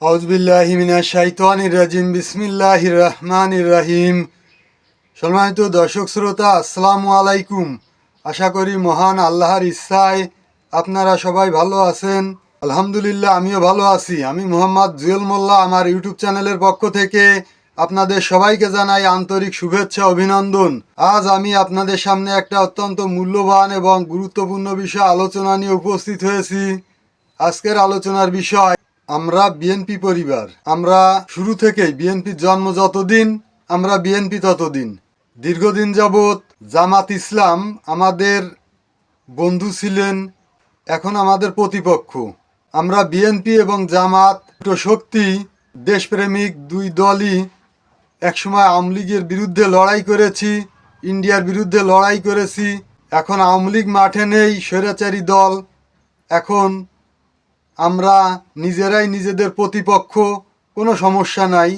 আউযুবিল্লাহি মিনাশ শাইতানির রাজিম বিসমিল্লাহির রহমানির রহিম। সম্মানিত দর্শক শ্রোতা, আসসালামু আলাইকুম। আশা করি মহান আল্লাহর ইচ্ছায় আপনারা সবাই ভালো আছেন। আলহামদুলিল্লাহ, আমিও ভালো আছি। আমি মোহাম্মদ জুয়েল মোল্লা, আমার ইউটিউব চ্যানেলের পক্ষ থেকে আপনাদের সবাইকে জানাই আন্তরিক শুভেচ্ছা, অভিনন্দন। আজ আমি আপনাদের সামনে একটা অত্যন্ত মূল্যবান এবং গুরুত্বপূর্ণ বিষয় আলোচনা নিয়ে উপস্থিত হয়েছি। আজকের আলোচনার বিষয়, আমরা বিএনপি পরিবার। আমরা শুরু থেকেই বিএনপির জন্ম যতদিন, আমরা বিএনপি ততদিন। দীর্ঘদিন যাবৎ জামাত ইসলাম আমাদের বন্ধু ছিলেন, এখন আমাদের প্রতিপক্ষ। আমরা বিএনপি এবং জামাত দুটো শক্তি, দেশপ্রেমিক দুই দলই একসময় আওয়ামী লীগের বিরুদ্ধে লড়াই করেছি, ইন্ডিয়ার বিরুদ্ধে লড়াই করেছি। এখন আওয়ামী লীগ মাঠে নেই, স্বৈরাচারী দল। এখন আমরা নিজেরাই নিজেদের প্রতিপক্ষ, কোনো সমস্যা নাই।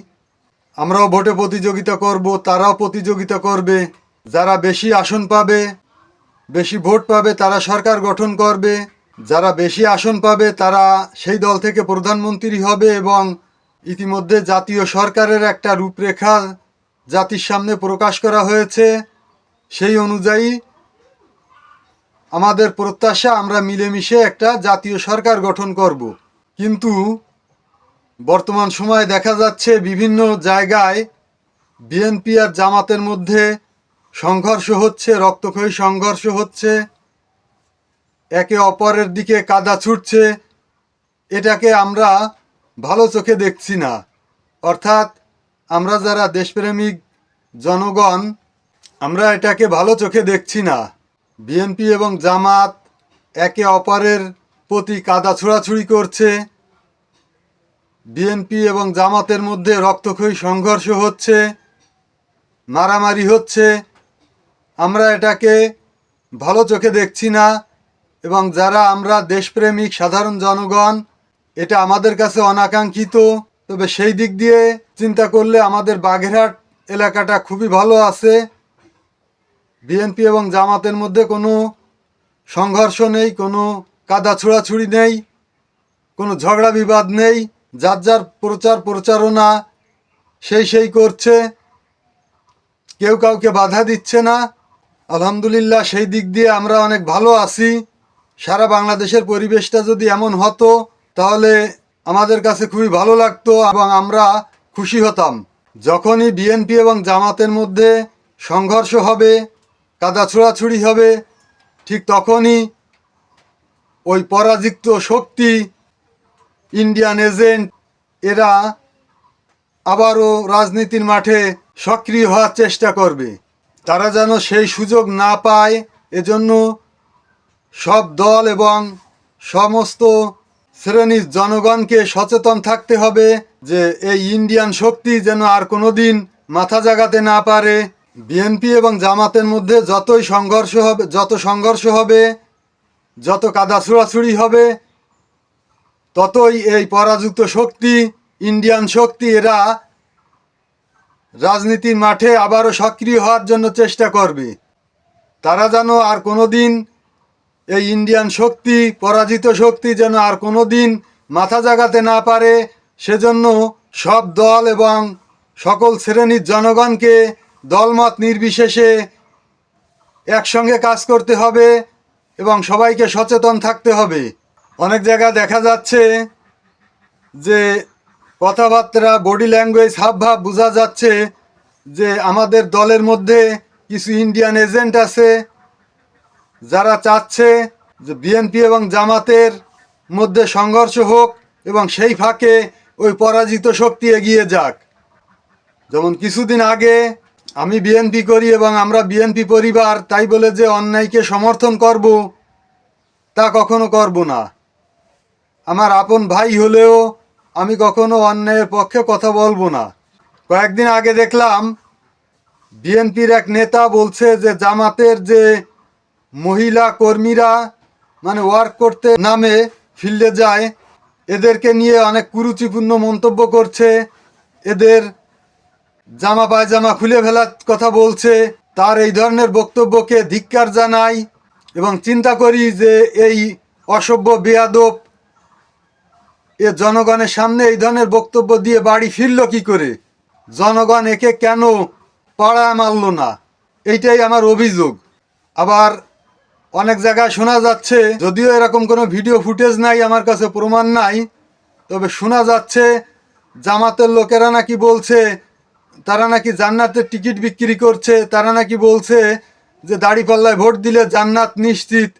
আমরাও ভোটে প্রতিযোগিতা করব, তারাও প্রতিযোগিতা করবে। যারা বেশি আসন পাবে, বেশি ভোট পাবে, তারা সরকার গঠন করবে। যারা বেশি আসন পাবে তারা সেই দল থেকে প্রধানমন্ত্রী হবে এবং ইতিমধ্যে জাতীয় সরকারের একটা রূপরেখা জাতির সামনে প্রকাশ করা হয়েছে। সেই অনুযায়ী আমাদের প্রত্যাশা, আমরা মিলেমিশে একটা জাতীয় সরকার গঠন করব। কিন্তু বর্তমান সময়ে দেখা যাচ্ছে বিভিন্ন জায়গায় বিএনপি আর জামাতের মধ্যে সংঘর্ষ হচ্ছে, রক্তক্ষয়ী সংঘর্ষ হচ্ছে, একে অপরের দিকে কাদা ছুটছে। এটাকে আমরা ভালো চোখে দেখছি না। অর্থাৎ আমরা যারা দেশপ্রেমিক জনগণ, আমরা এটাকে ভালো চোখে দেখছি না। বিএনপি এবং জামাত একে অপরের প্রতি কাদা ছোড়াছুড়ি করছে। বিএনপি এবং জামাতের মধ্যে রক্তক্ষয়ী সংঘর্ষ হচ্ছে, মারামারি হচ্ছে। আমরা এটাকে ভালো চোখে দেখছি না। এবং যারা আমরা দেশপ্রেমিক সাধারণ জনগণ, এটা আমাদের কাছে অনাকাঙ্ক্ষিত। তবে সেই দিক দিয়ে চিন্তা করলে আমাদের বাগেরহাট এলাকাটা খুবই ভালো আছে। বিএনপি এবং জামাতের মধ্যে কোনো সংঘর্ষ নেই, কোনো কাদা ছোড়াছুড়ি নেই, কোনো ঝগড়া বিবাদ নেই। যার যার প্রচারণা সেই করছে, কেউ কাউকে বাধা দিচ্ছে না। আলহামদুলিল্লাহ, সেই দিক দিয়ে আমরা অনেক ভালো আছি। সারা বাংলাদেশের পরিবেশটা যদি এমন হতো তাহলে আমাদের কাছে খুবই ভালো লাগতো এবং আমরা খুশি হতাম। যখনই বিএনপি এবং জামাতের মধ্যে সংঘর্ষ হবে, কাদা ছোড়াছুড়ি হবে, ঠিক তখনই ওই পরাজিত শক্তি, ইন্ডিয়ান এজেন্ট, এরা আবারও রাজনীতির মাঠে সক্রিয় হওয়ার চেষ্টা করবে। তারা যেন সেই সুযোগ না পায়, এজন্য সব দল এবং সমস্ত শ্রেণীর জনগণকে সচেতন থাকতে হবে যে এই ইন্ডিয়ান শক্তি যেন আর কোনো দিন মাথা জাগাতে না পারে। বিএনপি এবং জামাতের মধ্যে যতই সংঘর্ষ হবে, যত কাদা ছোড়াছুড়ি হবে, ততই এই পরাজিত শক্তি, ইন্ডিয়ান শক্তি, এরা রাজনীতির মাঠে আবারও সক্রিয় হওয়ার জন্য চেষ্টা করবে। তারা যেন আর কোনো দিন, এই ইন্ডিয়ান শক্তি, পরাজিত শক্তি যেন আর কোনো দিন মাথা জাগাতে না পারে, সেজন্য সব দল এবং সকল শ্রেণীর জনগণকে দলমত নির্বিশেষে একসঙ্গে কাজ করতে হবে এবং সবাইকে সচেতন থাকতে হবে। অনেক জায়গায় দেখা যাচ্ছে যে কথাবার্তা, বডি ল্যাঙ্গুয়েজ, হাবভাব বোঝা যাচ্ছে যে আমাদের দলের মধ্যে কিছু ইন্ডিয়ান এজেন্ট আছে যারা চাচ্ছে যে বিএনপি এবং জামাতের মধ্যে সংঘর্ষ হোক এবং সেই ফাঁকে ওই পরাজিত শক্তি এগিয়ে যাক। যেমন কিছুদিন আগে আমি বিএনপি করি এবং আমরা বিএনপি পরিবার, তাই বলে যে অন্যায়কে সমর্থন করব তা কখনো করব না। আমার আপন ভাই হলেও আমি কখনো অন্যায়ের পক্ষে কথা বলবো না। কয়েকদিন আগে দেখলাম বিএনপির এক নেতা বলছে যে জামাতের যে মহিলা কর্মীরা মানে ওয়ার্ক করতে নামে ফিল্ডে যায়, এদেরকে নিয়ে অনেক কুরুচিপূর্ণ মন্তব্য করছে, এদের জামা পায়জামা খুলে ফেলার কথা বলছে। তার এই ধরনের বক্তব্যকে ধিক্কার জানাই এবং চিন্তা করি যে এই অসভ্য বেয়াদব এ জনগণের সামনে এই ধরনের বক্তব্য দিয়ে বাড়ি ফিরল কি করে? জনগণ একে কেন পাড়ায় মারল না? এইটাই আমার অভিযোগ। আবার অনেক জায়গায় শোনা যাচ্ছে, যদিও এরকম কোনো ভিডিও ফুটেজ নাই, আমার কাছে প্রমাণ নাই, তবে শোনা যাচ্ছে জামাতের লোকেরা নাকি বলছে তারা নাকি জান্নাতের টিকিট বিক্রি করছে, তারা নাকি বলছে যে দাড়িপাল্লায় ভোট দিলে জান্নাত নিশ্চিত।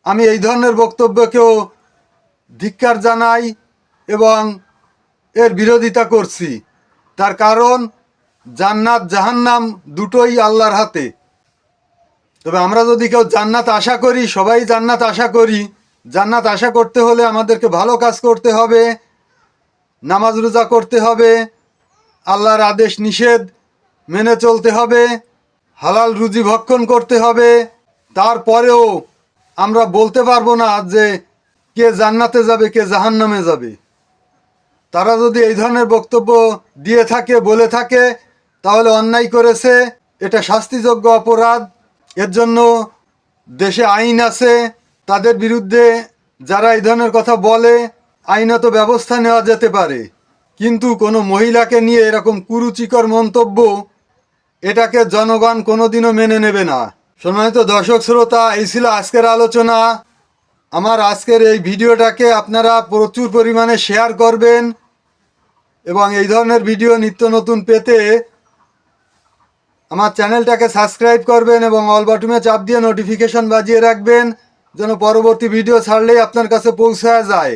আমি এই ধরনের বক্তব্যকেও ধিক্কার জানাই এবং এর বিরোধিতা করছি। তার কারণ জান্নাত জাহান্নাম দুটোই আল্লাহর হাতে। তবে আমরা যদি কেউ জান্নাত আশা করি, সবাই জান্নাত আশা করি, জান্নাত আশা করতে হলে আমাদেরকে ভালো কাজ করতে হবে, নামাজ রোজা করতে হবে, আল্লাহর আদেশ নিষেধ মেনে চলতে হবে, হালাল রুজি ভক্ষণ করতে হবে। তারপরেও আমরা বলতে পারবো না যে কে জান্নাতে যাবে কে জাহান্নামে যাবে। তারা যদি এই ধরনের বক্তব্য দিয়ে থাকে, বলে থাকে, তাহলে অন্যায় করেছে, এটা শাস্তিযোগ্য অপরাধ। এর জন্য দেশে আইন আছে, তাদের বিরুদ্ধে যারা এই ধরনের কথা বলে আইনত ব্যবস্থা নেওয়া যেতে পারে। কিন্তু কোনো মহিলাকে নিয়ে এরকম কুরুচিকর মন্তব্য, এটাকে জনগণ কোনোদিনও মেনে নেবে না। সম্মানিত দর্শক শ্রোতা, এই ছিল আজকের আলোচনা। আমার আজকের এই ভিডিওটাকে আপনারা প্রচুর পরিমাণে শেয়ার করবেন এবং এই ধরনের ভিডিও নিত্য নতুন পেতে আমার চ্যানেলটাকে সাবস্ক্রাইব করবেন এবং অল বাটনে চাপ দিয়ে নোটিফিকেশন বাজিয়ে রাখবেন, যেন পরবর্তী ভিডিও ছাড়লেই আপনার কাছে পৌঁছায় যায়।